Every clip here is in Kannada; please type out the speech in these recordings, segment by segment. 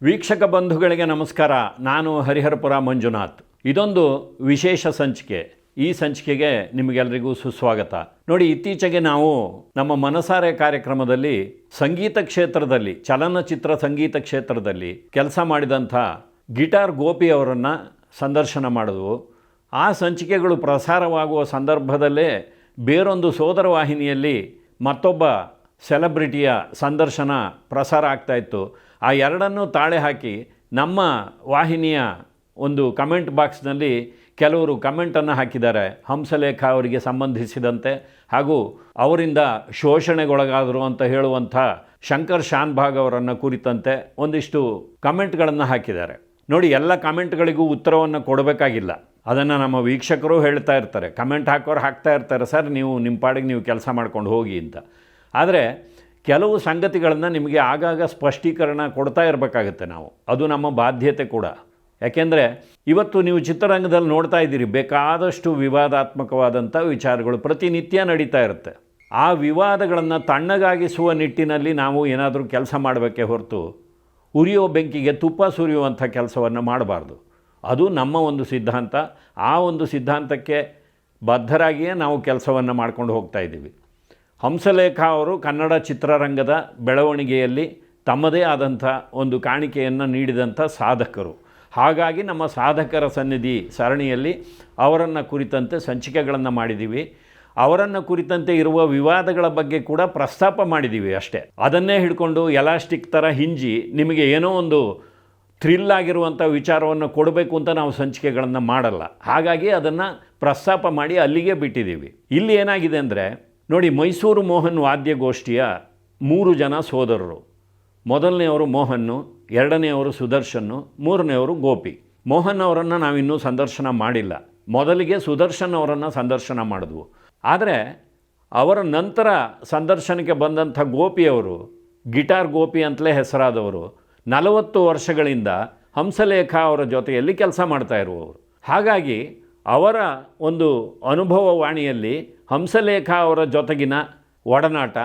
ವೀಕ್ಷಕ ಬಂಧುಗಳಿಗೆ ನಮಸ್ಕಾರ. ನಾನು ಹರಿಹರಪುರ ಮಂಜುನಾಥ್. ಇದೊಂದು ವಿಶೇಷ ಸಂಚಿಕೆ. ಈ ಸಂಚಿಕೆಗೆ ನಿಮಗೆಲ್ಲರಿಗೂ ಸುಸ್ವಾಗತ. ನೋಡಿ, ಇತ್ತೀಚೆಗೆ ನಾವು ನಮ್ಮ ಮನಸಾರೆ ಕಾರ್ಯಕ್ರಮದಲ್ಲಿ ಸಂಗೀತ ಕ್ಷೇತ್ರದಲ್ಲಿ, ಚಲನಚಿತ್ರ ಸಂಗೀತ ಕ್ಷೇತ್ರದಲ್ಲಿ ಕೆಲಸ ಮಾಡಿದಂಥ ಗಿಟಾರ್ ಗೋಪಿ ಅವರನ್ನು ಸಂದರ್ಶನ ಮಾಡಿದ್ವು. ಆ ಸಂಚಿಕೆಗಳು ಪ್ರಸಾರವಾಗುವ ಸಂದರ್ಭದಲ್ಲೇ ಬೇರೊಂದು ಸೋದರ ವಾಹಿನಿಯಲ್ಲಿ ಮತ್ತೊಬ್ಬ ಸೆಲೆಬ್ರಿಟಿಯ ಸಂದರ್ಶನ ಪ್ರಸಾರ ಆಗ್ತಾಯಿತ್ತು. ಆ ಎರಡನ್ನೂ ತಾಳೆ ಹಾಕಿ ನಮ್ಮ ವಾಹಿನಿಯ ಒಂದು ಕಮೆಂಟ್ ಬಾಕ್ಸ್ನಲ್ಲಿ ಕೆಲವರು ಕಮೆಂಟನ್ನು ಹಾಕಿದ್ದಾರೆ. ಹಂಸಲೇಖ ಅವರಿಗೆ ಸಂಬಂಧಿಸಿದಂತೆ ಹಾಗೂ ಅವರಿಂದ ಶೋಷಣೆಗೊಳಗಾದರು ಅಂತ ಹೇಳುವಂಥ ಶಂಕರ್ ಶಾನ್ಭಾಗ್ ಅವರನ್ನು ಕುರಿತಂತೆ ಒಂದಿಷ್ಟು ಕಮೆಂಟ್ಗಳನ್ನು ಹಾಕಿದ್ದಾರೆ. ನೋಡಿ, ಎಲ್ಲ ಕಮೆಂಟ್ಗಳಿಗೂ ಉತ್ತರವನ್ನು ಕೊಡಬೇಕಾಗಿಲ್ಲ. ಅದನ್ನು ನಮ್ಮ ವೀಕ್ಷಕರು ಹೇಳ್ತಾ ಇರ್ತಾರೆ, ಕಮೆಂಟ್ ಹಾಕೋರು ಹಾಕ್ತಾ ಇರ್ತಾರೆ, ಸರ್ ನೀವು ನಿಮ್ಮ ಪಾಡಿಗೆ ನೀವು ಕೆಲಸ ಮಾಡ್ಕೊಂಡು ಹೋಗಿ ಅಂತ. ಆದರೆ ಕೆಲವು ಸಂಗತಿಗಳನ್ನು ನಿಮಗೆ ಆಗಾಗ ಸ್ಪಷ್ಟೀಕರಣ ಕೊಡ್ತಾ ಇರಬೇಕಾಗುತ್ತೆ ನಾವು. ಅದು ನಮ್ಮ ಬಾಧ್ಯತೆ ಕೂಡ. ಯಾಕೆಂದರೆ ಇವತ್ತು ನೀವು ಚಿತ್ರರಂಗದಲ್ಲಿ ನೋಡ್ತಾ ಇದ್ದೀರಿ, ಬೇಕಾದಷ್ಟು ವಿವಾದಾತ್ಮಕವಾದಂಥ ವಿಚಾರಗಳು ಪ್ರತಿನಿತ್ಯ ನಡೀತಾ ಇರುತ್ತೆ. ಆ ವಿವಾದಗಳನ್ನು ತಣ್ಣಗಾಗಿಸುವ ನಿಟ್ಟಿನಲ್ಲಿ ನಾವು ಏನಾದರೂ ಕೆಲಸ ಮಾಡಬೇಕೇ ಹೊರತು ಉರಿಯೋ ಬೆಂಕಿಗೆ ತುಪ್ಪ ಸುರಿಯುವಂಥ ಕೆಲಸವನ್ನು ಮಾಡಬಾರ್ದು. ಅದು ನಮ್ಮ ಒಂದು ಸಿದ್ಧಾಂತ. ಆ ಒಂದು ಸಿದ್ಧಾಂತಕ್ಕೆ ಬದ್ಧರಾಗಿಯೇ ನಾವು ಕೆಲಸವನ್ನು ಮಾಡ್ಕೊಂಡು ಹೋಗ್ತಾ ಇದ್ದೀವಿ. ಹಂಸಲೇಖ ಅವರು ಕನ್ನಡ ಚಿತ್ರರಂಗದ ಬೆಳವಣಿಗೆಯಲ್ಲಿ ತಮ್ಮದೇ ಆದಂಥ ಒಂದು ಕಾಣಿಕೆಯನ್ನು ನೀಡಿದಂಥ ಸಾಧಕರು. ಹಾಗಾಗಿ ನಮ್ಮ ಸಾಧಕರ ಸನ್ನಿಧಿ ಸರಣಿಯಲ್ಲಿ ಅವರನ್ನು ಕುರಿತಂತೆ ಸಂಚಿಕೆಗಳನ್ನು ಮಾಡಿದ್ದೀವಿ. ಅವರನ್ನು ಕುರಿತಂತೆ ಇರುವ ವಿವಾದಗಳ ಬಗ್ಗೆ ಕೂಡ ಪ್ರಸ್ತಾಪ ಮಾಡಿದ್ದೀವಿ ಅಷ್ಟೇ. ಅದನ್ನೇ ಹಿಡ್ಕೊಂಡು ಎಲಾಸ್ಟಿಕ್ ಥರ ಹಿಂಜಿ ನಿಮಗೆ ಏನೋ ಒಂದು ಥ್ರಿಲ್ ಆಗಿರುವಂಥ ವಿಚಾರವನ್ನು ಕೊಡಬೇಕು ಅಂತ ನಾವು ಸಂಚಿಕೆಗಳನ್ನು ಮಾಡಲ್ಲ. ಹಾಗಾಗಿ ಅದನ್ನು ಪ್ರಸ್ತಾಪ ಮಾಡಿ ಅಲ್ಲಿಗೆ ಬಿಟ್ಟಿದ್ದೀವಿ. ಇಲ್ಲಿ ಏನಾಗಿದೆ ಅಂದರೆ ನೋಡಿ, ಮೈಸೂರು ಮೋಹನ್ ವಾದ್ಯಗೋಷ್ಠಿಯ 3 ಜನ ಸೋದರರು. ಮೊದಲನೆಯವರು ಮೋಹನ್ನು, ಎರಡನೆಯವರು ಸುದರ್ಶನ್ನು, ಮೂರನೆಯವರು ಗೋಪಿ. ಮೋಹನ್ ಅವರನ್ನು ನಾವಿನ್ನೂ ಸಂದರ್ಶನ ಮಾಡಿಲ್ಲ. ಮೊದಲಿಗೆ ಸುದರ್ಶನ್ ಅವರನ್ನು ಸಂದರ್ಶನ ಮಾಡಿದ್ವು. ಆದರೆ ಅವರ ನಂತರ ಸಂದರ್ಶನಕ್ಕೆ ಬಂದಂಥ ಗೋಪಿಯವರು, ಗಿಟಾರ್ ಗೋಪಿ ಅಂತಲೇ ಹೆಸರಾದವರು, 40 ವರ್ಷಗಳಿಂದ ಹಂಸಲೇಖ ಅವರ ಜೊತೆಯಲ್ಲಿ ಕೆಲಸ ಮಾಡ್ತಾ ಇರುವವರು. ಹಾಗಾಗಿ ಅವರ ಒಂದು ಅನುಭವ ವಾಣಿಯಲ್ಲಿ ಹಂಸಲೇಖ ಅವರ ಜೊತೆಗಿನ ಒಡನಾಟ,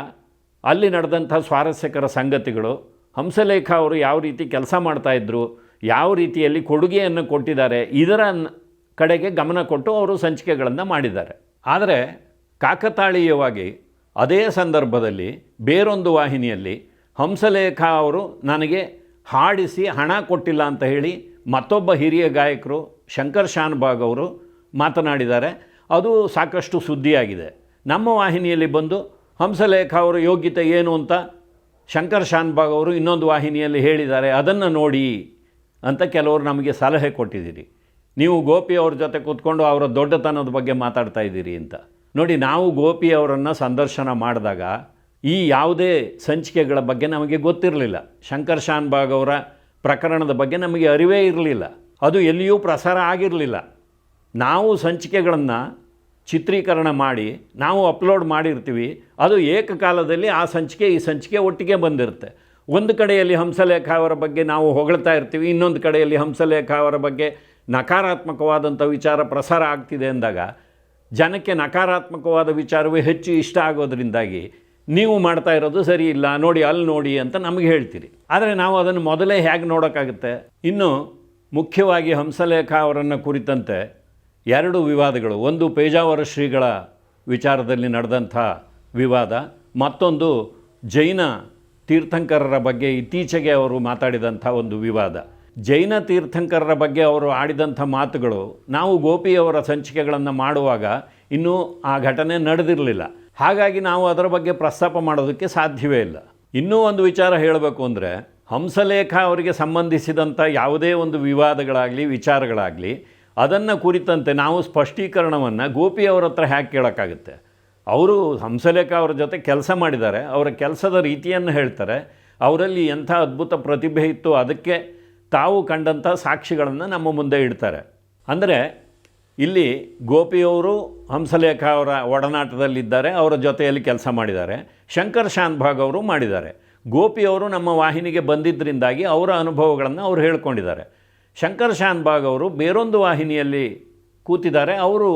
ಅಲ್ಲಿ ನಡೆದಂಥ ಸ್ವಾರಸ್ಯಕರ ಸಂಗತಿಗಳು, ಹಂಸಲೇಖ ಅವರು ಯಾವ ರೀತಿ ಕೆಲಸ ಮಾಡ್ತಾಯಿದ್ರು, ಯಾವ ರೀತಿಯಲ್ಲಿ ಕೊಡುಗೆಯನ್ನು ಕೊಟ್ಟಿದ್ದಾರೆ, ಇದರ ಕಡೆಗೆ ಗಮನ ಕೊಟ್ಟು ಅವರು ಸಂಚಿಕೆಗಳನ್ನು ಮಾಡಿದ್ದಾರೆ. ಆದರೆ ಕಾಕತಾಳೀಯವಾಗಿ ಅದೇ ಸಂದರ್ಭದಲ್ಲಿ ಬೇರೊಂದು ವಾಹಿನಿಯಲ್ಲಿ ಹಂಸಲೇಖ ಅವರು ನನಗೆ ಹಾಡಿಸಿ ಹಣ ಕೊಟ್ಟಿಲ್ಲ ಅಂತ ಹೇಳಿ ಮತ್ತೊಬ್ಬ ಹಿರಿಯ ಗಾಯಕರು ಶಂಕರ್ ಶಾನ್ಭಾಗ್ ಅವರು ಮಾತನಾಡಿದ್ದಾರೆ. ಅದು ಸಾಕಷ್ಟು ಸುದ್ದಿಯಾಗಿದೆ. ನಮ್ಮ ವಾಹಿನಿಯಲ್ಲಿ ಬಂದು ಹಂಸಲೇಖ ಅವರ ಯೋಗ್ಯತೆ ಏನು ಅಂತ ಶಂಕರ್ ಶಾನ್ಭಾಗ್ ಅವರು ಇನ್ನೊಂದು ವಾಹಿನಿಯಲ್ಲಿ ಹೇಳಿದ್ದಾರೆ, ಅದನ್ನು ನೋಡಿ ಅಂತ ಕೆಲವರು ನಮಗೆ ಸಲಹೆ ಕೊಟ್ಟಿದ್ದೀರಿ. ನೀವು ಗೋಪಿ ಅವ್ರ ಜೊತೆ ಕೂತ್ಕೊಂಡು ಅವರ ದೊಡ್ಡತನದ ಬಗ್ಗೆ ಮಾತಾಡ್ತಾ ಇದ್ದೀರಿ ಅಂತ. ನೋಡಿ, ನಾವು ಗೋಪಿ ಅವರನ್ನು ಸಂದರ್ಶನ ಮಾಡಿದಾಗ ಈ ಯಾವುದೇ ಸಂಚಿಕೆಗಳ ಬಗ್ಗೆ ನಮಗೆ ಗೊತ್ತಿರಲಿಲ್ಲ. ಶಂಕರ್ ಶಾನ್ಭಾಗ್ ಅವರ ಪ್ರಕರಣದ ಬಗ್ಗೆ ನಮಗೆ ಅರಿವೇ ಇರಲಿಲ್ಲ. ಅದು ಎಲ್ಲಿಯೂ ಪ್ರಸಾರ ಆಗಿರಲಿಲ್ಲ. ನಾವು ಸಂಚಿಕೆಗಳನ್ನು ಚಿತ್ರೀಕರಣ ಮಾಡಿ ನಾವು ಅಪ್ಲೋಡ್ ಮಾಡಿರ್ತೀವಿ. ಅದು ಏಕಕಾಲದಲ್ಲಿ ಆ ಸಂಚಿಕೆ ಈ ಸಂಚಿಕೆ ಒಟ್ಟಿಗೆ ಬಂದಿರುತ್ತೆ. ಒಂದು ಕಡೆಯಲ್ಲಿ ಹಂಸಲೇಖ ಅವರ ಬಗ್ಗೆ ನಾವು ಹೊಗಳ್ತಾ ಇರ್ತೀವಿ, ಇನ್ನೊಂದು ಕಡೆಯಲ್ಲಿ ಹಂಸಲೇಖ ಅವರ ಬಗ್ಗೆ ನಕಾರಾತ್ಮಕವಾದಂಥ ವಿಚಾರ ಪ್ರಸಾರ ಆಗ್ತಿದೆ ಅಂದಾಗ ಜನಕ್ಕೆ ನಕಾರಾತ್ಮಕವಾದ ವಿಚಾರವೇ ಹೆಚ್ಚು ಇಷ್ಟ ಆಗೋದ್ರಿಂದಾಗಿ ನೀವು ಮಾಡ್ತಾ ಇರೋದು ಸರಿ ಇಲ್ಲ, ನೋಡಿ ಅಲ್ಲಿ ನೋಡಿ ಅಂತ ನಮಗೆ ಹೇಳ್ತೀರಿ. ಆದರೆ ನಾವು ಅದನ್ನು ಮೊದಲೇ ಹೇಗೆ ನೋಡೋಕ್ಕಾಗುತ್ತೆ? ಇನ್ನು ಮುಖ್ಯವಾಗಿ ಹಂಸಲೇಖ ಅವರನ್ನು ಕುರಿತಂತೆ 2 ವಿವಾದಗಳು. ಒಂದು ಪೇಜಾವರ ಶ್ರೀಗಳ ವಿಚಾರದಲ್ಲಿ ನಡೆದಂಥ ವಿವಾದ, ಮತ್ತೊಂದು ಜೈನ ತೀರ್ಥಂಕರರ ಬಗ್ಗೆ ಇತ್ತೀಚೆಗೆ ಅವರು ಮಾತಾಡಿದಂಥ ಒಂದು ವಿವಾದ. ಜೈನ ತೀರ್ಥಂಕರರ ಬಗ್ಗೆ ಅವರು ಆಡಿದಂಥ ಮಾತುಗಳು ನಾವು ಗೋಪಿಯವರ ಸಂಚಿಕೆಗಳನ್ನು ಮಾಡುವಾಗ ಇನ್ನೂ ಆ ಘಟನೆ ನಡೆದಿರಲಿಲ್ಲ. ಹಾಗಾಗಿ ನಾವು ಅದರ ಬಗ್ಗೆ ಪ್ರಸ್ತಾಪ ಮಾಡೋದಕ್ಕೆ ಸಾಧ್ಯವೇ ಇಲ್ಲ. ಇನ್ನೂ ಒಂದು ವಿಚಾರ ಹೇಳಬೇಕು ಅಂದರೆ, ಹಂಸಲೇಖ ಅವರಿಗೆ ಸಂಬಂಧಿಸಿದಂಥ ಯಾವುದೇ ಒಂದು ವಿವಾದಗಳಾಗಲಿ ವಿಚಾರಗಳಾಗಲಿ ಅದನ್ನು ಕುರಿತಂತೆ ನಾವು ಸ್ಪಷ್ಟೀಕರಣವನ್ನು ಗೋಪಿಯವರ ಹತ್ರ ಹ್ಯಾಕೆ ಕೇಳೋಕ್ಕಾಗುತ್ತೆ? ಅವರು ಹಂಸಲೇಖ ಅವರ ಜೊತೆ ಕೆಲಸ ಮಾಡಿದ್ದಾರೆ, ಅವರ ಕೆಲಸದ ರೀತಿಯನ್ನು ಹೇಳ್ತಾರೆ, ಅವರಲ್ಲಿ ಎಂಥ ಅದ್ಭುತ ಪ್ರತಿಭೆ ಇತ್ತು ಅದಕ್ಕೆ ತಾವು ಕಂಡಂಥ ಸಾಕ್ಷಿಗಳನ್ನು ನಮ್ಮ ಮುಂದೆ ಇಡ್ತಾರೆ. ಅಂದರೆ ಇಲ್ಲಿ ಗೋಪಿಯವರು ಹಂಸಲೇಖ ಅವರ ಒಡನಾಟದಲ್ಲಿದ್ದಾರೆ, ಅವರ ಜೊತೆಯಲ್ಲಿ ಕೆಲಸ ಮಾಡಿದ್ದಾರೆ. ಶಂಕರ್ ಶಾನ್ಭಾಗ್ ಅವರು ಮಾಡಿದ್ದಾರೆ. ಗೋಪಿಯವರು ನಮ್ಮ ವಾಹಿನಿಗೆ ಬಂದಿದ್ದರಿಂದಾಗಿ ಅವರ ಅನುಭವಗಳನ್ನು ಅವರು ಹೇಳ್ಕೊಂಡಿದ್ದಾರೆ. ಶಂಕರ್ ಶಾನ್ಭಾಗ್ ಅವರು ಬೇರೊಂದು ವಾಹಿನಿಯಲ್ಲಿ ಕೂತಿದ್ದಾರೆ. ಅವರು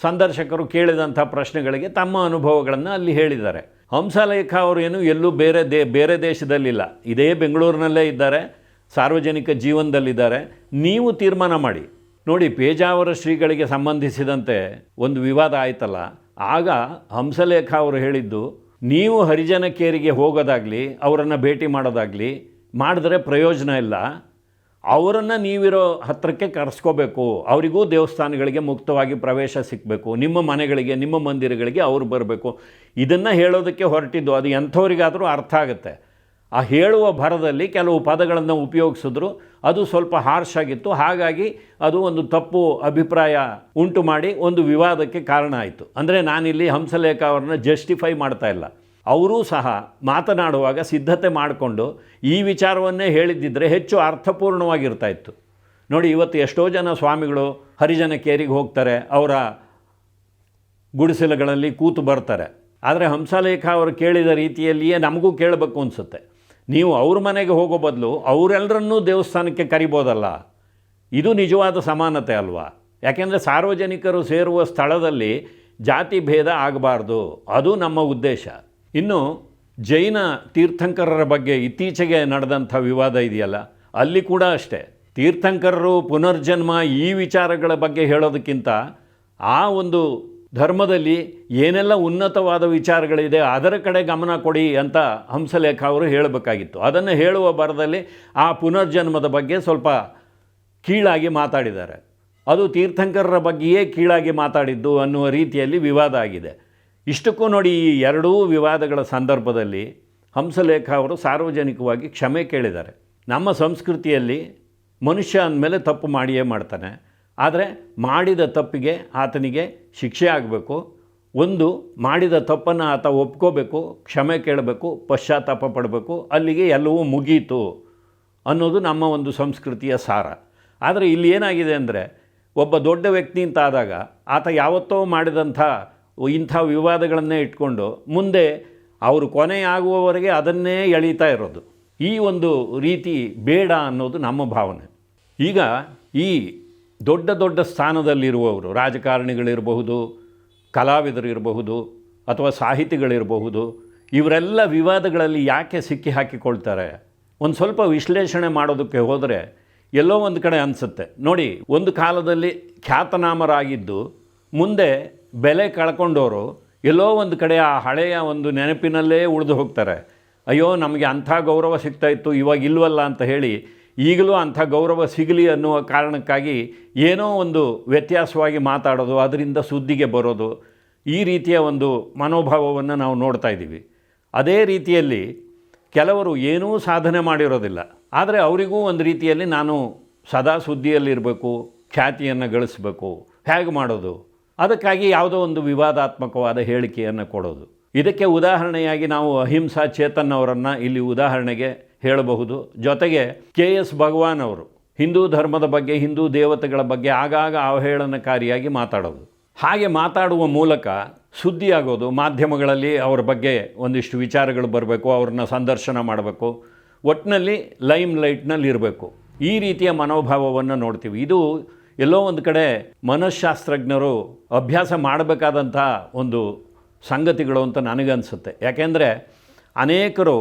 ಸಂದರ್ಶಕರು ಕೇಳಿದಂಥ ಪ್ರಶ್ನೆಗಳಿಗೆ ತಮ್ಮ ಅನುಭವಗಳನ್ನು ಅಲ್ಲಿ ಹೇಳಿದ್ದಾರೆ. ಹಂಸಲೇಖ ಅವರು ಏನು ಎಲ್ಲೂ ಬೇರೆ ದೇಶದಲ್ಲಿಲ್ಲ, ಇದೇ ಬೆಂಗಳೂರಿನಲ್ಲೇ ಇದ್ದಾರೆ. ಸಾರ್ವಜನಿಕ ಜೀವನದಲ್ಲಿದ್ದಾರೆ. ನೀವು ತೀರ್ಮಾನ ಮಾಡಿ. ನೋಡಿ, ಪೇಜಾವರ ಶ್ರೀಗಳಿಗೆ ಸಂಬಂಧಿಸಿದಂತೆ ಒಂದು ವಿವಾದ ಆಯ್ತಲ್ಲ, ಆಗ ಹಂಸಲೇಖ ಅವರು ಹೇಳಿದ್ದು, ನೀವು ಹರಿಜನ ಕೇರಿಗೆ ಹೋಗೋದಾಗಲಿ ಅವರನ್ನು ಭೇಟಿ ಮಾಡೋದಾಗಲಿ ಮಾಡಿದ್ರೆ ಪ್ರಯೋಜನ ಇಲ್ಲ, ಅವರನ್ನು ನೀವಿರೋ ಹತ್ತಿರಕ್ಕೆ ಕರೆಸ್ಕೋಬೇಕು, ಅವರಿಗೂ ದೇವಸ್ಥಾನಗಳಿಗೆ ಮುಕ್ತವಾಗಿ ಪ್ರವೇಶ ಸಿಕ್ಕಬೇಕು, ನಿಮ್ಮ ಮನೆಗಳಿಗೆ ನಿಮ್ಮ ಮಂದಿರಗಳಿಗೆ ಅವರು ಬರಬೇಕು. ಇದನ್ನು ಹೇಳೋದಕ್ಕೆ ಹೊರಟಿದ್ದು. ಅದು ಎಂಥವರಿಗಾದರೂ ಅರ್ಥ ಆಗುತ್ತೆ. ಆ ಹೇಳುವ ಭರದಲ್ಲಿ ಕೆಲವು ಪದಗಳನ್ನು ಉಪಯೋಗಿಸಿದ್ರು, ಅದು ಸ್ವಲ್ಪ ಹಾರ್ಷ್ ಆಗಿತ್ತು. ಹಾಗಾಗಿ ಅದು ಒಂದು ತಪ್ಪು ಅಭಿಪ್ರಾಯ ಉಂಟು ಮಾಡಿ ಒಂದು ವಿವಾದಕ್ಕೆ ಕಾರಣ ಆಯಿತು. ಅಂದರೆ ನಾನಿಲ್ಲಿ ಹಂಸಲೇಖ ಅವ್ರನ್ನ ಜಸ್ಟಿಫೈ ಮಾಡ್ತಾ ಇಲ್ಲ. ಅವರೂ ಸಹ ಮಾತನಾಡುವಾಗ ಸಿದ್ಧತೆ ಮಾಡಿಕೊಂಡು ಈ ವಿಚಾರವನ್ನೇ ಹೇಳಿದ್ದಿದ್ರೆ ಹೆಚ್ಚು ಅರ್ಥಪೂರ್ಣವಾಗಿರ್ತಾ ಇತ್ತು. ನೋಡಿ, ಇವತ್ತು ಎಷ್ಟೋ ಜನ ಸ್ವಾಮಿಗಳು ಹರಿಜನ ಕೇರಿಗೆ ಹೋಗ್ತಾರೆ, ಅವರ ಗುಡಿಸಲುಗಳಲ್ಲಿ ಕೂತು ಬರ್ತಾರೆ. ಆದರೆ ಹಂಸಲೇಖ ಅವರು ಕೇಳಿದ ರೀತಿಯಲ್ಲಿಯೇ ನಮಗೂ ಕೇಳಬೇಕು ಅನಿಸುತ್ತೆ. ನೀವು ಅವ್ರ ಮನೆಗೆ ಹೋಗೋ ಬದಲು ಅವರೆಲ್ಲರನ್ನೂ ದೇವಸ್ಥಾನಕ್ಕೆ ಕರಿಬೋದಲ್ಲ. ಇದು ನಿಜವಾದ ಸಮಾನತೆ ಅಲ್ವಾ? ಯಾಕೆಂದರೆ ಸಾರ್ವಜನಿಕರು ಸೇರುವ ಸ್ಥಳದಲ್ಲಿ ಜಾತಿ ಭೇದ ಆಗಬಾರ್ದು, ಅದು ನಮ್ಮ ಉದ್ದೇಶ. ಇನ್ನು ಜೈನ ತೀರ್ಥಂಕರರ ಬಗ್ಗೆ ಇತ್ತೀಚೆಗೆ ನಡೆದಂಥ ವಿವಾದ ಇದೆಯಲ್ಲ, ಅಲ್ಲಿ ಕೂಡ ಅಷ್ಟೇ. ತೀರ್ಥಂಕರರು ಪುನರ್ಜನ್ಮ ಈ ವಿಚಾರಗಳ ಬಗ್ಗೆ ಹೇಳೋದಕ್ಕಿಂತ ಆ ಒಂದು ಧರ್ಮದಲ್ಲಿ ಏನೆಲ್ಲ ಉನ್ನತವಾದ ವಿಚಾರಗಳಿದೆ ಅದರ ಕಡೆ ಗಮನ ಕೊಡಿ ಅಂತ ಹಂಸಲೇಖ ಅವರು ಹೇಳಬೇಕಾಗಿತ್ತು. ಅದನ್ನು ಹೇಳುವ ಬರದಲ್ಲಿ ಆ ಪುನರ್ಜನ್ಮದ ಬಗ್ಗೆ ಸ್ವಲ್ಪ ಕೀಳಾಗಿ ಮಾತಾಡಿದ್ದಾರೆ. ಅದು ತೀರ್ಥಂಕರರ ಬಗ್ಗೆಯೇ ಕೀಳಾಗಿ ಮಾತಾಡಿದ್ದು ಅನ್ನುವ ರೀತಿಯಲ್ಲಿ ವಿವಾದ ಆಗಿದೆ. ಇಷ್ಟಕ್ಕೂ ನೋಡಿ, ಈ ಎರಡೂ ವಿವಾದಗಳ ಸಂದರ್ಭದಲ್ಲಿ ಹಂಸಲೇಖ ಅವರು ಸಾರ್ವಜನಿಕವಾಗಿ ಕ್ಷಮೆ ಕೇಳಿದ್ದಾರೆ. ನಮ್ಮ ಸಂಸ್ಕೃತಿಯಲ್ಲಿ ಮನುಷ್ಯ ಅಂದಮೇಲೆ ತಪ್ಪು ಮಾಡಿಯೇ ಮಾಡ್ತಾನೆ. ಆದರೆ ಮಾಡಿದ ತಪ್ಪಿಗೆ ಆತನಿಗೆ ಶಿಕ್ಷೆ ಆಗಬೇಕು. ಒಂದು ಮಾಡಿದ ತಪ್ಪನ್ನು ಆತ ಒಪ್ಕೋಬೇಕು, ಕ್ಷಮೆ ಕೇಳಬೇಕು, ಪಶ್ಚಾತ್ತಾಪ ಪಡಬೇಕು, ಅಲ್ಲಿಗೆ ಎಲ್ಲವೂ ಮುಗೀತು ಅನ್ನೋದು ನಮ್ಮ ಒಂದು ಸಂಸ್ಕೃತಿಯ ಸಾರ. ಆದರೆ ಇಲ್ಲಿ ಏನಾಗಿದೆ ಅಂದರೆ, ಒಬ್ಬ ದೊಡ್ಡ ವ್ಯಕ್ತಿ ಅಂತ ಆದಾಗ ಆತ ಯಾವತ್ತೋ ಮಾಡಿದಂಥ ಇಂಥ ವಿವಾದಗಳನ್ನೇ ಇಟ್ಕೊಂಡು ಮುಂದೆ ಅವರು ಕೊನೆಯಾಗುವವರೆಗೆ ಅದನ್ನೇ ಎಳೀತಾ ಇರೋದು. ಈ ಒಂದು ರೀತಿ ಬೇಡ ಅನ್ನೋದು ನಮ್ಮ ಭಾವನೆ. ಈಗ ಈ ದೊಡ್ಡ ದೊಡ್ಡ ಸ್ಥಾನದಲ್ಲಿರುವವರು, ರಾಜಕಾರಣಿಗಳಿರಬಹುದು, ಕಲಾವಿದರು ಇರಬಹುದು, ಅಥವಾ ಸಾಹಿತಿಗಳಿರಬಹುದು, ಇವರೆಲ್ಲ ವಿವಾದಗಳಲ್ಲಿ ಯಾಕೆ ಸಿಕ್ಕಿ ಹಾಕಿಕೊಳ್ತಾರೆ? ಒಂದು ಸ್ವಲ್ಪ ವಿಶ್ಲೇಷಣೆ ಮಾಡೋದಕ್ಕೆ ಹೋದರೆ ಎಲ್ಲೋ ಒಂದು ಕಡೆ ಅನಿಸುತ್ತೆ. ನೋಡಿ, ಒಂದು ಕಾಲದಲ್ಲಿ ಖ್ಯಾತನಾಮರಾಗಿದ್ದು ಮುಂದೆ ಬೆಲೆ ಕಳ್ಕೊಂಡವರು ಎಲ್ಲೋ ಒಂದು ಕಡೆ ಆ ಹಳೆಯ ಒಂದು ನೆನಪಿನಲ್ಲೇ ಉಳಿದು ಹೋಗ್ತಾರೆ. ಅಯ್ಯೋ, ನಮಗೆ ಅಂಥ ಗೌರವ ಸಿಗ್ತಾಯಿತ್ತು, ಇವಾಗ ಇಲ್ವಲ್ಲ ಅಂತ ಹೇಳಿ ಈಗಲೂ ಅಂಥ ಗೌರವ ಸಿಗಲಿ ಅನ್ನುವ ಕಾರಣಕ್ಕಾಗಿ ಏನೋ ಒಂದು ವ್ಯತ್ಯಾಸವಾಗಿ ಮಾತಾಡೋದು, ಅದರಿಂದ ಸುದ್ದಿಗೆ ಬರೋದು, ಈ ರೀತಿಯ ಒಂದು ಮನೋಭಾವವನ್ನು ನಾವು ನೋಡ್ತಾ ಇದ್ದೀವಿ. ಅದೇ ರೀತಿಯಲ್ಲಿ ಕೆಲವರು ಏನೂ ಸಾಧನೆ ಮಾಡಿರೋದಿಲ್ಲ, ಆದರೆ ಅವರಿಗೂ ಒಂದು ರೀತಿಯಲ್ಲಿ ನಾನು ಸದಾ ಸುದ್ದಿಯಲ್ಲಿರಬೇಕು, ಖ್ಯಾತಿಯನ್ನು ಗಳಿಸಬೇಕು, ಹೇಗೆ ಮಾಡೋದು? ಅದಕ್ಕಾಗಿ ಯಾವುದೋ ಒಂದು ವಿವಾದಾತ್ಮಕವಾದ ಹೇಳಿಕೆಯನ್ನು ಕೊಡೋದು. ಇದಕ್ಕೆ ಉದಾಹರಣೆಯಾಗಿ ನಾವು ಅಹಿಂಸಾ ಚೇತನ್ ಅವರನ್ನು ಇಲ್ಲಿ ಉದಾಹರಣೆಗೆ ಹೇಳಬಹುದು. ಜೊತೆಗೆ KS ಭಗವಾನ್ ಅವರು ಹಿಂದೂ ಧರ್ಮದ ಬಗ್ಗೆ, ಹಿಂದೂ ದೇವತೆಗಳ ಬಗ್ಗೆ ಆಗಾಗ ಅವಹೇಳನಕಾರಿಯಾಗಿ ಮಾತಾಡೋದು. ಹಾಗೆ ಮಾತಾಡುವ ಮೂಲಕ ಸುದ್ದಿಯಾಗೋದು, ಮಾಧ್ಯಮಗಳಲ್ಲಿ ಅವರ ಬಗ್ಗೆ ಒಂದಿಷ್ಟು ವಿಚಾರಗಳು ಬರಬೇಕು, ಅವ್ರನ್ನ ಸಂದರ್ಶನ ಮಾಡಬೇಕು, ಒಟ್ಟಿನಲ್ಲಿ ಲೈಮ್ ಲೈಟ್ನಲ್ಲಿ ಇರಬೇಕು. ಈ ರೀತಿಯ ಮನೋಭಾವವನ್ನು ನೋಡ್ತೀವಿ. ಇದು ಎಲ್ಲೋ ಒಂದು ಕಡೆ ಮನಃಶಾಸ್ತ್ರಜ್ಞರು ಅಭ್ಯಾಸ ಮಾಡಬೇಕಾದಂಥ ಒಂದು ಸಂಗತಿಗಳು ಅಂತ ನನಗನ್ಸುತ್ತೆ. ಯಾಕೆಂದರೆ ಅನೇಕರು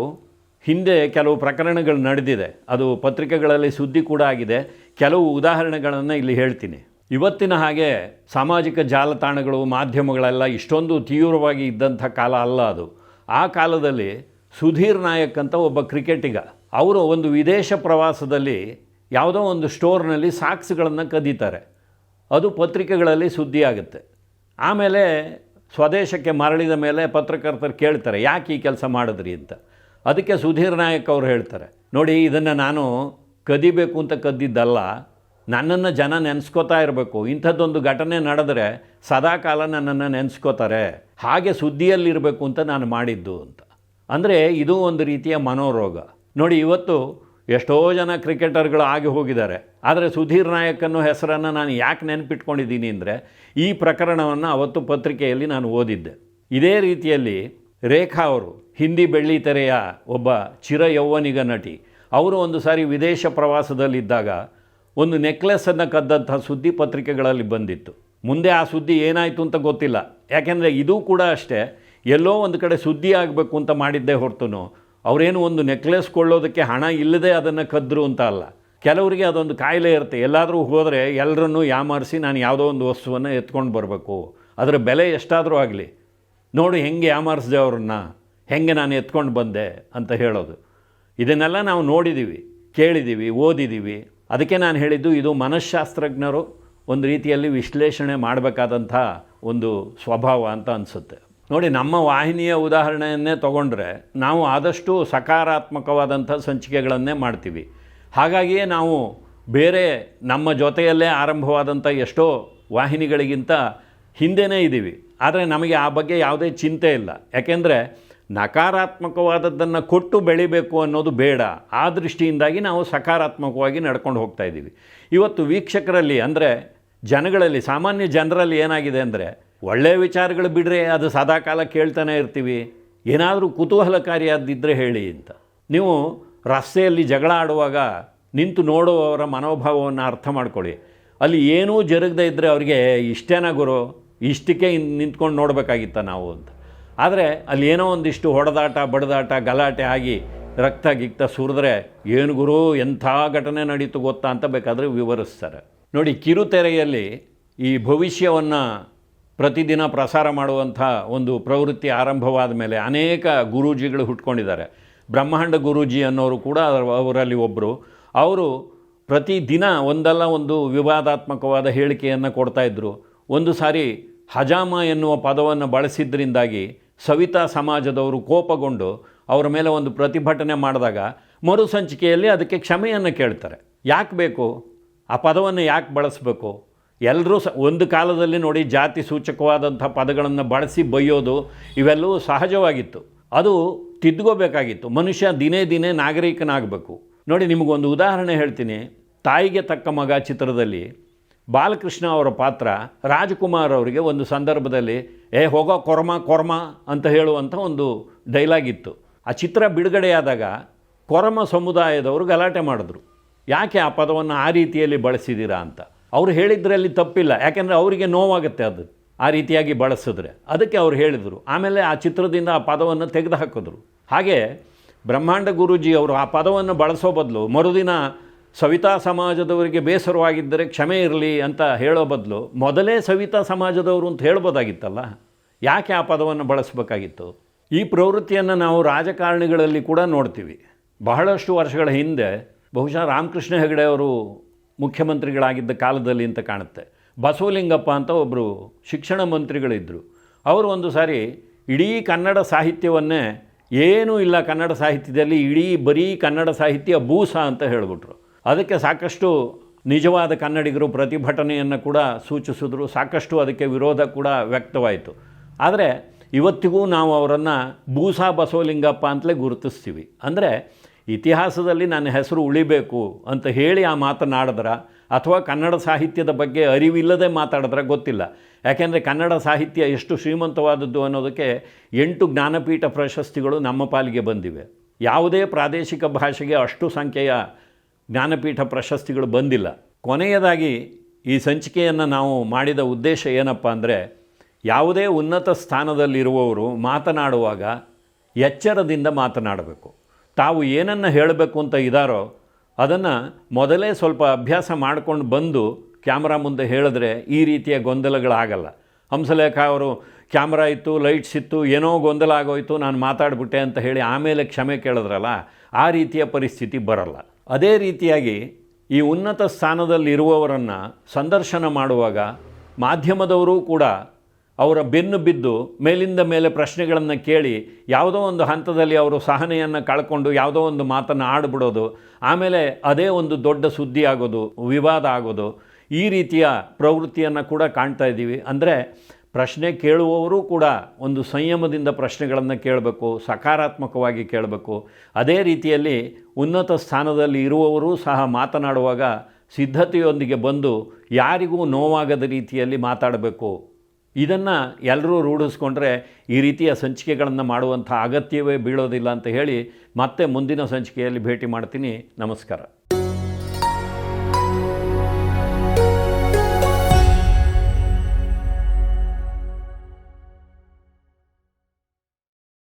ಹಿಂದೆ ಕೆಲವು ಪ್ರಕರಣಗಳು ನಡೆದಿದೆ, ಅದು ಪತ್ರಿಕೆಗಳಲ್ಲಿ ಸುದ್ದಿ ಕೂಡ ಆಗಿದೆ. ಕೆಲವು ಉದಾಹರಣೆಗಳನ್ನು ಇಲ್ಲಿ ಹೇಳ್ತೀನಿ. ಇವತ್ತಿನ ಹಾಗೆ ಸಾಮಾಜಿಕ ಜಾಲತಾಣಗಳು, ಮಾಧ್ಯಮಗಳೆಲ್ಲ ಇಷ್ಟೊಂದು ತೀವ್ರವಾಗಿ ಇದ್ದಂಥ ಕಾಲ ಅಲ್ಲ ಅದು. ಆ ಕಾಲದಲ್ಲಿ ಸುಧೀರ್ ನಾಯಕ್ ಅಂತ ಒಬ್ಬ ಕ್ರಿಕೆಟಿಗ, ಅವರು ಒಂದು ವಿದೇಶ ಪ್ರವಾಸದಲ್ಲಿ ಯಾವುದೋ ಒಂದು ಸ್ಟೋರ್ನಲ್ಲಿ ಸಾಕ್ಸ್ಗಳನ್ನು ಕದೀತಾರೆ. ಅದು ಪತ್ರಿಕೆಗಳಲ್ಲಿ ಸುದ್ದಿ ಆಗುತ್ತೆ. ಆಮೇಲೆ ಸ್ವದೇಶಕ್ಕೆ ಮರಳಿದ ಮೇಲೆ ಪತ್ರಕರ್ತರು ಕೇಳ್ತಾರೆ, ಯಾಕೆ ಈ ಕೆಲಸ ಮಾಡಿದ್ರಿ ಅಂತ. ಅದಕ್ಕೆ ಸುಧೀರ್ ನಾಯಕ್ ಅವರು ಹೇಳ್ತಾರೆ, ನೋಡಿ, ಇದನ್ನು ನಾನು ಕದಿಬೇಕು ಅಂತ ಕದ್ದಿದ್ದಲ್ಲ, ನನ್ನನ್ನು ಜನ ನೆನೆಸ್ಕೋತಾ ಇರಬೇಕು. ಇಂಥದ್ದೊಂದು ಘಟನೆ ನಡೆದರೆ ಸದಾಕಾಲ ನನ್ನನ್ನು ನೆನೆಸ್ಕೋತಾರೆ, ಹಾಗೆ ಸುದ್ದಿಯಲ್ಲಿರಬೇಕು ಅಂತ ನಾನು ಮಾಡಿದ್ದು ಅಂತ. ಅಂದರೆ ಇದು ಒಂದು ರೀತಿಯ ಮನೋರೋಗ. ನೋಡಿ, ಇವತ್ತು ಎಷ್ಟೋ ಜನ ಕ್ರಿಕೆಟರ್ಗಳು ಆಗಿ ಹೋಗಿದ್ದಾರೆ. ಆದರೆ ಸುಧೀರ್ ನಾಯಕ್ ಅನ್ನೋ ಹೆಸರನ್ನು ನಾನು ಯಾಕೆ ನೆನಪಿಟ್ಕೊಂಡಿದ್ದೀನಿ ಅಂದರೆ, ಈ ಪ್ರಕರಣವನ್ನು ಅವತ್ತು ಪತ್ರಿಕೆಯಲ್ಲಿ ನಾನು ಓದಿದ್ದೆ. ಇದೇ ರೀತಿಯಲ್ಲಿ ರೇಖಾ ಅವರು, ಹಿಂದಿ ಬೆಳ್ಳಿತೆರೆಯ ಒಬ್ಬ ಚಿರ ಯೌವನಿಗ ನಟಿ, ಅವರು ಒಂದು ಸಾರಿ ವಿದೇಶ ಪ್ರವಾಸದಲ್ಲಿದ್ದಾಗ ಒಂದು ನೆಕ್ಲೆಸನ್ನು ಕದ್ದಂಥ ಸುದ್ದಿ ಪತ್ರಿಕೆಗಳಲ್ಲಿ ಬಂದಿತ್ತು. ಮುಂದೆ ಆ ಸುದ್ದಿ ಏನಾಯಿತು ಅಂತ ಗೊತ್ತಿಲ್ಲ. ಯಾಕೆಂದರೆ ಇದು ಕೂಡ ಅಷ್ಟೇ, ಎಲ್ಲೋ ಒಂದು ಕಡೆ ಸುದ್ದಿ ಆಗಬೇಕು ಅಂತ ಮಾಡಿದ್ದೇ ಹೊರತು ಅವರೇನು ಒಂದು ನೆಕ್ಲೆಸ್ ಕೊಳ್ಳೋದಕ್ಕೆ ಹಣ ಇಲ್ಲದೆ ಅದನ್ನು ಕದ್ದರು ಅಂತ ಅಲ್ಲ. ಕೆಲವರಿಗೆ ಅದೊಂದು ಕಾಯಿಲೆ ಇರುತ್ತೆ. ಎಲ್ಲಾದರೂ ಹೋದರೆ ಎಲ್ಲರನ್ನೂ ಯಾಮಾರಿಸಿ ನಾನು ಯಾವುದೋ ಒಂದು ವಸ್ತುವನ್ನು ಎತ್ಕೊಂಡು ಬರಬೇಕು, ಅದರ ಬೆಲೆ ಎಷ್ಟಾದರೂ ಆಗಲಿ, ನೋಡಿ ಹೆಂಗೆ ಯಾಮಾರಿಸಿದೆ ಅವ್ರನ್ನ, ಹೆಂಗೆ ನಾನು ಎತ್ಕೊಂಡು ಬಂದೆ ಅಂತ ಹೇಳೋದು. ಇದನ್ನೆಲ್ಲ ನಾವು ನೋಡಿದ್ದೀವಿ, ಕೇಳಿದ್ದೀವಿ, ಓದಿದ್ದೀವಿ. ಅದಕ್ಕೆ ನಾನು ಹೇಳಿದ್ದು ಇದು ಮನಃಶಾಸ್ತ್ರಜ್ಞರು ಒಂದು ರೀತಿಯಲ್ಲಿ ವಿಶ್ಲೇಷಣೆ ಮಾಡಬೇಕಾದಂಥ ಒಂದು ಸ್ವಭಾವ ಅಂತ ಅನಿಸುತ್ತೆ. ನೋಡಿ, ನಮ್ಮ ವಾಹಿನಿಯ ಉದಾಹರಣೆಯನ್ನೇ ತಗೊಂಡ್ರೆ ನಾವು ಆದಷ್ಟು ಸಕಾರಾತ್ಮಕವಾದಂಥ ಸಂಚಿಕೆಗಳನ್ನೇ ಮಾಡ್ತೀವಿ. ಹಾಗಾಗಿಯೇ ನಾವು ಬೇರೆ ನಮ್ಮ ಜೊತೆಯಲ್ಲೇ ಆರಂಭವಾದಂಥ ಎಷ್ಟೋ ವಾಹಿನಿಗಳಿಗಿಂತ ಹಿಂದೆಯೇ ಇದ್ದೀವಿ. ಆದರೆ ನಮಗೆ ಆ ಬಗ್ಗೆ ಯಾವುದೇ ಚಿಂತೆ ಇಲ್ಲ. ಯಾಕೆಂದರೆ ನಕಾರಾತ್ಮಕವಾದದ್ದನ್ನು ಕೊಟ್ಟು ಬೆಳಿಬೇಕು ಅನ್ನೋದು ಬೇಡ. ಆ ದೃಷ್ಟಿಯಿಂದಾಗಿ ನಾವು ಸಕಾರಾತ್ಮಕವಾಗಿ ನಡ್ಕೊಂಡು ಹೋಗ್ತಾ ಇದ್ದೀವಿ. ಇವತ್ತು ವೀಕ್ಷಕರಲ್ಲಿ ಅಂದರೆ ಜನಗಳಲ್ಲಿ, ಸಾಮಾನ್ಯ ಜನರಲ್ಲಿ ಏನಾಗಿದೆ ಅಂದರೆ, ಒಳ್ಳೆಯ ವಿಚಾರಗಳು ಬಿಟ್ಟರೆ ಅದು ಸದಾಕಾಲ ಕೇಳ್ತಾನೆ ಇರ್ತೀವಿ. ಏನಾದರೂ ಕುತೂಹಲಕಾರಿಯಾದಿದ್ದರೆ ಹೇಳಿ ಅಂತ. ನೀವು ರಸ್ತೆಯಲ್ಲಿ ಜಗಳ ಆಡುವಾಗ ನಿಂತು ನೋಡುವವರ ಮನೋಭಾವವನ್ನು ಅರ್ಥ ಮಾಡ್ಕೊಳ್ಳಿ. ಅಲ್ಲಿ ಏನೂ ಜರುಗದೇ ಇದ್ದರೆ ಅವರಿಗೆ ಇಷ್ಟೇನಾ ಗುರು, ಇಷ್ಟಕ್ಕೆ ನಿಂತ್ಕೊಂಡು ನೋಡಬೇಕಾಗಿತ್ತ ನಾವು ಅಂತ. ಆದರೆ ಅಲ್ಲಿ ಏನೋ ಒಂದಿಷ್ಟು ಹೊಡೆದಾಟ ಬಡದಾಟ ಗಲಾಟೆ ಆಗಿ ರಕ್ತ ಗಿಕ್ತ ಸುರಿದ್ರೆ ಏನು ಗುರು ಎಂಥ ಘಟನೆ ನಡೀತು ಗೊತ್ತಾ ಅಂತ ಬೇಕಾದರೆ ವಿವರಿಸ್ತಾರೆ. ನೋಡಿ, ಕಿರುತೆರೆಯಲ್ಲಿ ಈ ಭವಿಷ್ಯವನ್ನು ಪ್ರತಿದಿನ ಪ್ರಸಾರ ಮಾಡುವಂಥ ಒಂದು ಪ್ರವೃತ್ತಿ ಆರಂಭವಾದ ಮೇಲೆ ಅನೇಕ ಗುರೂಜಿಗಳು ಹುಟ್ಕೊಂಡಿದ್ದಾರೆ. ಬ್ರಹ್ಮಾಂಡ ಗುರೂಜಿ ಅನ್ನೋರು ಕೂಡ ಅವರಲ್ಲಿ ಒಬ್ಬರು. ಅವರು ಪ್ರತಿದಿನ ಒಂದಲ್ಲ ಒಂದು ವಿವಾದಾತ್ಮಕವಾದ ಹೇಳಿಕೆಯನ್ನು ಕೊಡ್ತಾಯಿದ್ರು. ಒಂದು ಸಾರಿ ಹಜಾಮ ಎನ್ನುವ ಪದವನ್ನು ಬಳಸಿದ್ದರಿಂದಾಗಿ ಸವಿತಾ ಸಮಾಜದವರು ಕೋಪಗೊಂಡು ಅವರ ಮೇಲೆ ಒಂದು ಪ್ರತಿಭಟನೆ ಮಾಡಿದಾಗ ಮರು ಸಂಚಿಕೆಯಲ್ಲಿ ಅದಕ್ಕೆ ಕ್ಷಮೆಯನ್ನು ಕೇಳ್ತಾರೆ. ಯಾಕೆ ಬೇಕು ಆ ಪದವನ್ನು, ಯಾಕೆ ಬಳಸಬೇಕು? ಎಲ್ಲರೂ ಒಂದು ಕಾಲದಲ್ಲಿ ನೋಡಿ ಜಾತಿ ಸೂಚಕವಾದಂಥ ಪದಗಳನ್ನು ಬಳಸಿ ಬೈಯೋದು ಇವೆಲ್ಲವೂ ಸಹಜವಾಗಿತ್ತು. ಅದು ತಿದ್ದುಕೋಬೇಕಾಗಿತ್ತು. ಮನುಷ್ಯ ದಿನೇ ದಿನೇ ನಾಗರಿಕನಾಗಬೇಕು. ನೋಡಿ, ನಿಮಗೊಂದು ಉದಾಹರಣೆ ಹೇಳ್ತೀನಿ. ತಾಯಿಗೆ ತಕ್ಕ ಮಗ ಚಿತ್ರದಲ್ಲಿ ಬಾಲಕೃಷ್ಣ ಅವರ ಪಾತ್ರ ರಾಜ್ಕುಮಾರ್ ಅವರಿಗೆ ಒಂದು ಸಂದರ್ಭದಲ್ಲಿ ಹೋಗೋ ಕೊರ್ಮ ಅಂತ ಹೇಳುವಂಥ ಒಂದು ಡೈಲಾಗ್ ಇತ್ತು. ಆ ಚಿತ್ರ ಬಿಡುಗಡೆಯಾದಾಗ ಕೊರಮ ಸಮುದಾಯದವರು ಗಲಾಟೆ ಮಾಡಿದ್ರು. ಯಾಕೆ ಆ ಪದವನ್ನು ಆ ರೀತಿಯಲ್ಲಿ ಬಳಸಿದ್ದೀರಾ ಅಂತ. ಅವರು ಹೇಳಿದ್ರಲ್ಲಿ ತಪ್ಪಿಲ್ಲ, ಯಾಕೆಂದರೆ ಅವರಿಗೆ ನೋವಾಗುತ್ತೆ ಅದು ಆ ರೀತಿಯಾಗಿ ಬಳಸಿದ್ರೆ. ಅದಕ್ಕೆ ಅವ್ರು ಹೇಳಿದರು. ಆಮೇಲೆ ಆ ಚಿತ್ರದಿಂದ ಆ ಪದವನ್ನು ತೆಗೆದು ಹಾಕಿದ್ರು. ಹಾಗೆ ಬ್ರಹ್ಮಾಂಡ ಗುರೂಜಿ ಅವರು ಆ ಪದವನ್ನು ಬಳಸೋ ಬದಲು ಮರುದಿನ ಸವಿತಾ ಸಮಾಜದವರಿಗೆ ಬೇಸರವಾಗಿದ್ದರೆ ಕ್ಷಮೆ ಇರಲಿ ಅಂತ ಹೇಳೋ ಬದಲು ಮೊದಲೇ ಸವಿತಾ ಸಮಾಜದವರು ಅಂತ ಹೇಳ್ಬೋದಾಗಿತ್ತಲ್ಲ. ಯಾಕೆ ಆ ಪದವನ್ನು ಬಳಸಬೇಕಾಗಿತ್ತು? ಈ ಪ್ರವೃತ್ತಿಯನ್ನು ನಾವು ರಾಜಕಾರಣಿಗಳಲ್ಲಿ ಕೂಡ ನೋಡ್ತೀವಿ. ಬಹಳಷ್ಟು ವರ್ಷಗಳ ಹಿಂದೆ ಬಹುಶಃ ರಾಮಕೃಷ್ಣ ಹೆಗಡೆ ಅವರು ಮುಖ್ಯಮಂತ್ರಿಗಳಾಗಿದ್ದ ಕಾಲದಲ್ಲಿ ಅಂತ ಕಾಣುತ್ತೆ, ಬಸವಲಿಂಗಪ್ಪ ಅಂತ ಒಬ್ಬರು ಶಿಕ್ಷಣ ಮಂತ್ರಿಗಳಿದ್ದರು. ಅವರು ಒಂದು ಸಾರಿ ಇಡೀ ಕನ್ನಡ ಸಾಹಿತ್ಯವನ್ನೇ ಏನೂ ಇಲ್ಲ ಕನ್ನಡ ಸಾಹಿತ್ಯದಲ್ಲಿ, ಇಡೀ ಬರೀ ಕನ್ನಡ ಸಾಹಿತ್ಯ ಬೂಸ ಅಂತ ಹೇಳಿಬಿಟ್ರು. ಅದಕ್ಕೆ ಸಾಕಷ್ಟು ನಿಜವಾದ ಕನ್ನಡಿಗರು ಪ್ರತಿಭಟನೆಯನ್ನು ಕೂಡ ಸೂಚಿಸಿದ್ರು. ಸಾಕಷ್ಟು ಅದಕ್ಕೆ ವಿರೋಧ ಕೂಡ ವ್ಯಕ್ತವಾಯಿತು. ಆದರೆ ಇವತ್ತಿಗೂ ನಾವು ಅವರನ್ನು ಬೂಸಾ ಬಸವಲಿಂಗಪ್ಪ ಅಂತಲೇ ಗುರುತಿಸ್ತೀವಿ. ಅಂದರೆ ಇತಿಹಾಸದಲ್ಲಿ ನನ್ನ ಹೆಸರು ಉಳಿಬೇಕು ಅಂತ ಹೇಳಿ ಆ ಮಾತನಾಡಿದ್ರ ಅಥವಾ ಕನ್ನಡ ಸಾಹಿತ್ಯದ ಬಗ್ಗೆ ಅರಿವಿಲ್ಲದೆ ಮಾತಾಡಿದ್ರೆ ಗೊತ್ತಿಲ್ಲ. ಯಾಕೆಂದರೆ ಕನ್ನಡ ಸಾಹಿತ್ಯ ಎಷ್ಟು ಶ್ರೀಮಂತವಾದದ್ದು ಅನ್ನೋದಕ್ಕೆ 8 ಜ್ಞಾನಪೀಠ ಪ್ರಶಸ್ತಿಗಳು ನಮ್ಮ ಪಾಲಿಗೆ ಬಂದಿವೆ. ಯಾವುದೇ ಪ್ರಾದೇಶಿಕ ಭಾಷೆಗೆ ಅಷ್ಟು ಸಂಖ್ಯೆಯ ಜ್ಞಾನಪೀಠ ಪ್ರಶಸ್ತಿಗಳು ಬಂದಿಲ್ಲ. ಕೊನೆಯದಾಗಿ ಈ ಸಂಚಿಕೆಯನ್ನು ನಾವು ಮಾಡಿದ ಉದ್ದೇಶ ಏನಪ್ಪ ಅಂದರೆ, ಯಾವುದೇ ಉನ್ನತ ಸ್ಥಾನದಲ್ಲಿರುವವರು ಮಾತನಾಡುವಾಗ ಎಚ್ಚರದಿಂದ ಮಾತನಾಡಬೇಕು. ತಾವು ಏನನ್ನು ಹೇಳಬೇಕು ಅಂತ ಇದ್ದಾರೋ ಅದನ್ನು ಮೊದಲೇ ಸ್ವಲ್ಪ ಅಭ್ಯಾಸ ಮಾಡ್ಕೊಂಡು ಬಂದು ಕ್ಯಾಮ್ರಾ ಮುಂದೆ ಹೇಳಿದ್ರೆ ಈ ರೀತಿಯ ಗೊಂದಲಗಳಾಗಲ್ಲ. ಹಂಸಲೇಖ ಅವರು ಕ್ಯಾಮ್ರಾ ಇತ್ತು, ಲೈಟ್ಸ್ ಇತ್ತು, ಏನೋ ಗೊಂದಲ ಆಗೋಯ್ತು, ನಾನು ಮಾತಾಡ್ಬಿಟ್ಟೆ ಅಂತ ಹೇಳಿ ಆಮೇಲೆ ಕ್ಷಮೆ ಕೇಳಿದ್ರಲ್ಲ, ಆ ರೀತಿಯ ಪರಿಸ್ಥಿತಿ ಬರಲ್ಲ. ಅದೇ ರೀತಿಯಾಗಿ ಈ ಉನ್ನತ ಸ್ಥಾನದಲ್ಲಿರುವವರನ್ನು ಸಂದರ್ಶನ ಮಾಡುವಾಗ ಮಾಧ್ಯಮದವರು ಕೂಡ ಅವರ ಬೆನ್ನು ಬಿದ್ದು ಮೇಲಿಂದ ಮೇಲೆ ಪ್ರಶ್ನೆಗಳನ್ನು ಕೇಳಿ ಯಾವುದೋ ಒಂದು ಹಂತದಲ್ಲಿ ಅವರು ಸಹನೆಯನ್ನು ಕಳ್ಕೊಂಡು ಯಾವುದೋ ಒಂದು ಮಾತನ್ನು ಆಡಿಬಿಡೋದು, ಆಮೇಲೆ ಅದೇ ಒಂದು ದೊಡ್ಡ ಸುದ್ದಿ ಆಗೋದು, ವಿವಾದ ಆಗೋದು, ಈ ರೀತಿಯ ಪ್ರವೃತ್ತಿಯನ್ನು ಕೂಡ ಕಾಣ್ತಾ ಇದ್ದೀವಿ. ಅಂದರೆ ಪ್ರಶ್ನೆ ಕೇಳುವವರು ಕೂಡ ಒಂದು ಸಂಯಮದಿಂದ ಪ್ರಶ್ನೆಗಳನ್ನು ಕೇಳಬೇಕು, ಸಕಾರಾತ್ಮಕವಾಗಿ ಕೇಳಬೇಕು. ಅದೇ ರೀತಿಯಲ್ಲಿ ಉನ್ನತ ಸ್ಥಾನದಲ್ಲಿ ಇರುವವರು ಸಹ ಮಾತನಾಡುವಾಗ ಸಿದ್ಧತೆಯೊಂದಿಗೆ ಬಂದು ಯಾರಿಗೂ ನೋವಾಗದ ರೀತಿಯಲ್ಲಿ ಮಾತಾಡಬೇಕು. ಇದನ್ನು ಎಲ್ಲರೂ ರೂಢಿಸ್ಕೊಂಡ್ರೆ ಈ ರೀತಿಯ ಸಂಚಿಕೆಗಳನ್ನು ಮಾಡುವಂಥ ಅಗತ್ಯವೇ ಬೀಳೋದಿಲ್ಲ ಅಂತ ಹೇಳಿ ಮತ್ತೆ ಮುಂದಿನ ಸಂಚಿಕೆಯಲ್ಲಿ ಭೇಟಿ ಮಾಡ್ತೀನಿ. ನಮಸ್ಕಾರ.